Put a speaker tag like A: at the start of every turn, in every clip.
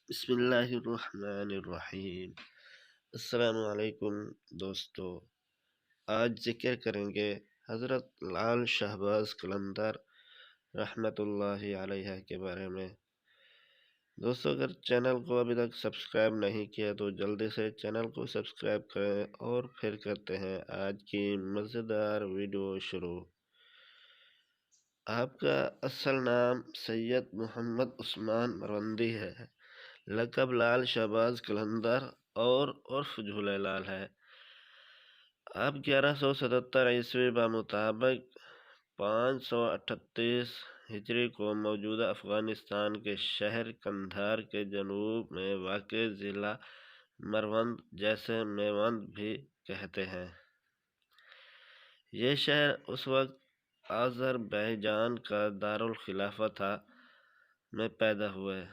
A: بسم اللہ الرحمن الرحیم۔ السلام علیکم دوستو، آج ذکر کریں گے حضرت لال شہباز قلندر رحمۃ اللہ علیہ کے بارے میں۔ دوستو، اگر چینل کو ابھی تک سبسکرائب نہیں کیا تو جلدی سے چینل کو سبسکرائب کریں اور پھر کرتے ہیں آج کی مزیدار ویڈیو شروع۔ آپ کا اصل نام سید محمد عثمان مروندی ہے، لقب لال شہباز قلندر اور عرف جھولے لال ہے۔ آپ 1177 عیسوی بمطابق 538 ہجری کو موجودہ افغانستان کے شہر قندھار کے جنوب میں واقع ضلع مروند، جسے میوند بھی کہتے ہیں، یہ شہر اس وقت آذربائیجان کا دارالخلافہ تھا، میں پیدا ہوئے۔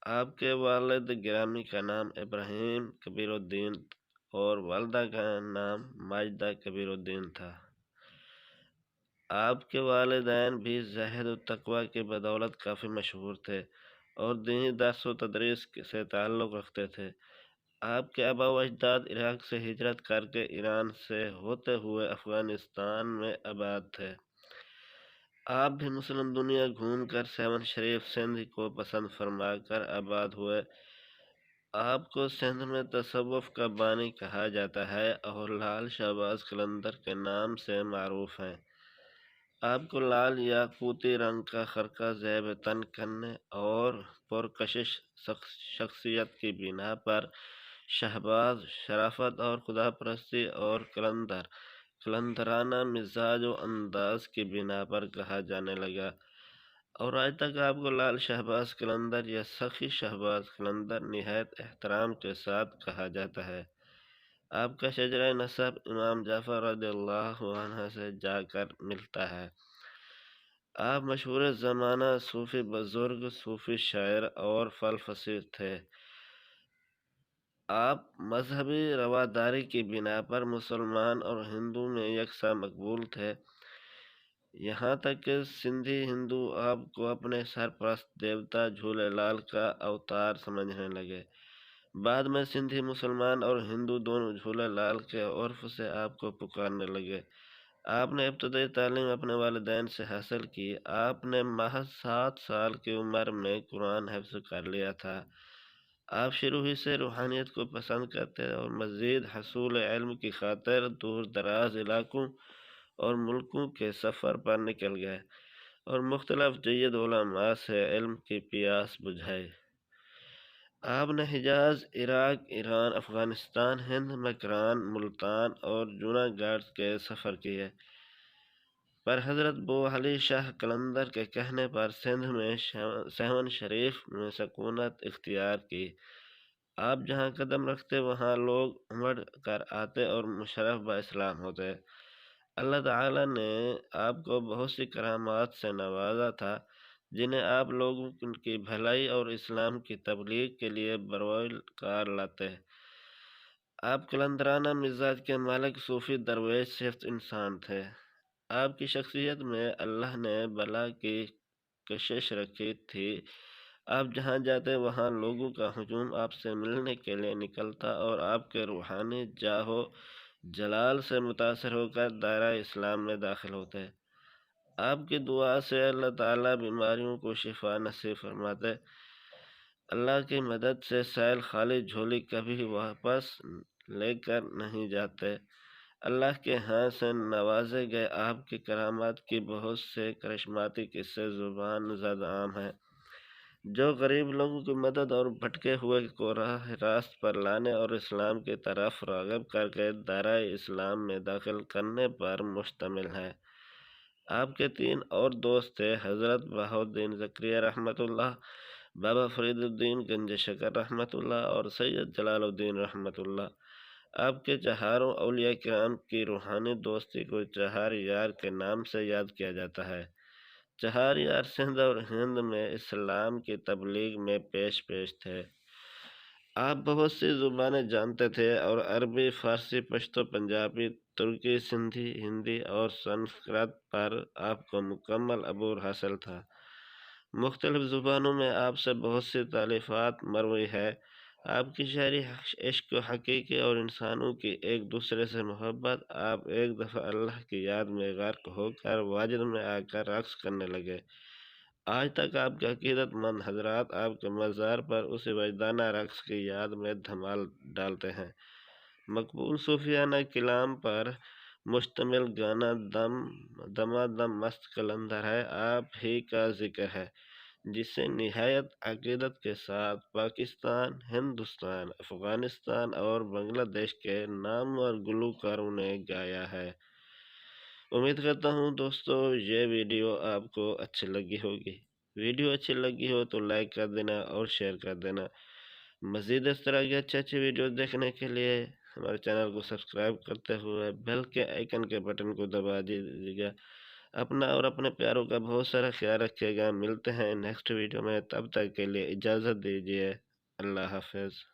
A: آپ کے والد گرامی کا نام ابراہیم کبیر الدین اور والدہ کا نام ماجدہ کبیر الدین تھا۔ آپ کے والدین بھی زہد و تقوی کی بدولت کافی مشہور تھے اور دینی درس و تدریس سے تعلق رکھتے تھے۔ آپ کے آبا و اجداد عراق سے ہجرت کر کے ایران سے ہوتے ہوئے افغانستان میں آباد تھے۔ آپ بھی مسلم دنیا گھوم کر سیون شریف سندھ کو پسند فرما کر آباد ہوئے۔ آپ کو سندھ میں تصوف کا بانی کہا جاتا ہے اور لال شہباز قلندر کے نام سے معروف ہیں۔ آپ کو لال یاقوتی رنگ کا خرقہ زیب تن کرنے اور پرکشش شخصیت کی بنا پر شہباز شرافت اور خدا پرستی اور قلندرانہ مزاج و انداز کی بنا پر کہا جانے لگا، اور آج تک آپ کو لال شہباز قلندر یا سخی شہباز قلندر نہایت احترام کے ساتھ کہا جاتا ہے۔ آپ کا شجرہ نسب امام جعفر رضی اللہ عنہ سے جا کر ملتا ہے۔ آپ مشہور زمانہ صوفی بزرگ، صوفی شاعر اور فلسفی تھے۔ آپ مذہبی رواداری کی بنا پر مسلمان اور ہندو میں یکساں مقبول تھے، یہاں تک کہ سندھی ہندو آپ کو اپنے سرپرست دیوتا جھولے لال کا اوتار سمجھنے لگے۔ بعد میں سندھی مسلمان اور ہندو دونوں جھولے لال کے عرف سے آپ کو پکارنے لگے۔ آپ نے ابتدائی تعلیم اپنے والدین سے حاصل کی۔ آپ نے محض 7 سال کی عمر میں قرآن حفظ کر لیا تھا۔ آپ شروع ہی سے روحانیت کو پسند کرتے اور مزید حصول علم کی خاطر دور دراز علاقوں اور ملکوں کے سفر پر نکل گئے اور مختلف جید علماء سے علم کی پیاس بجھائی۔ آپ نے حجاز، عراق، ایران، افغانستان، ہند، مکران، ملتان اور جوناگڑھ کے سفر کیے، پر حضرت بو علی شاہ قلندر کے کہنے پر سندھ میں سیون شریف میں سکونت اختیار کی۔ آپ جہاں قدم رکھتے وہاں لوگ امڑ کر آتے اور مشرف با اسلام ہوتے۔ اللہ تعالی نے آپ کو بہت سی کرامات سے نوازا تھا، جنہیں آپ لوگوں کی بھلائی اور اسلام کی تبلیغ کے لیے بروئے کار لاتے۔ آپ قلندرانہ مزاج کے مالک، صوفی درویش صفت انسان تھے۔ آپ کی شخصیت میں اللہ نے بلا کی کشش رکھی تھی۔ آپ جہاں جاتے وہاں لوگوں کا ہجوم آپ سے ملنے کے لیے نکلتا اور آپ کے روحانی جاہ و جلال سے متاثر ہو کر دائرہ اسلام میں داخل ہوتے۔ آپ کی دعا سے اللہ تعالیٰ بیماریوں کو شفا نصیب فرماتے۔ اللہ کی مدد سے سائل خالی جھولی کبھی واپس لے کر نہیں جاتے۔ اللہ کے ہاں سے نوازے گئے آپ کی کرامات کی بہت سے کرشماتی قصے زبان زد عام ہیں، جو غریب لوگوں کی مدد اور بھٹکے ہوئے کو راہ راست پر لانے اور اسلام کی طرف راغب کر کے دائرہ اسلام میں داخل کرنے پر مشتمل ہے۔ آپ کے 3 اور دوست تھے، حضرت بہاؤالدین زکریا رحمۃ اللہ، بابا فرید الدین گنج شکر رحمۃ اللہ اور سید جلال الدین رحمۃ اللہ۔ آپ کے چہاروں اولیاء کرام کی روحانی دوستی کو چہار یار کے نام سے یاد کیا جاتا ہے۔ چہار یار سندھ اور ہند میں اسلام کی تبلیغ میں پیش تھے۔ آپ بہت سی زبانیں جانتے تھے اور عربی، فارسی، پشتو، پنجابی، ترکی، سندھی، ہندی اور سنسکرت پر آپ کو مکمل عبور حاصل تھا۔ مختلف زبانوں میں آپ سے بہت سی تالیفات مروی ہے۔ آپ کی شاعری عشق و حقیقی اور انسانوں کی ایک دوسرے سے محبت۔ آپ ایک دفعہ اللہ کی یاد میں غرق ہو کر واجد میں آ کر رقص کرنے لگے۔ آج تک آپ کے عقیدت مند حضرات آپ کے مزار پر اسی وجدانہ رقص کی یاد میں دھمال ڈالتے ہیں۔ مقبول صوفیانہ کلام پر مشتمل گانا دمادم مست قلندر ہے، آپ ہی کا ذکر ہے، جسے نہایت عقیدت کے ساتھ پاکستان، ہندوستان، افغانستان اور بنگلہ دیش کے نامور گلوکاروں نے گایا ہے۔ امید کرتا ہوں دوستو یہ ویڈیو آپ کو اچھی لگی ہوگی۔ ویڈیو اچھی لگی ہو تو لائک کر دینا اور شیئر کر دینا۔ مزید اس طرح کی اچھے ویڈیو دیکھنے کے لیے ہمارے چینل کو سبسکرائب کرتے ہوئے بیل کے آئیکن کے بٹن کو دبا دیجیے گا۔ اپنا اور اپنے پیاروں کا بہت سارا خیال رکھیے گا۔ ملتے ہیں نیکسٹ ویڈیو میں، تب تک کے لیے اجازت دیجیے۔ اللہ حافظ۔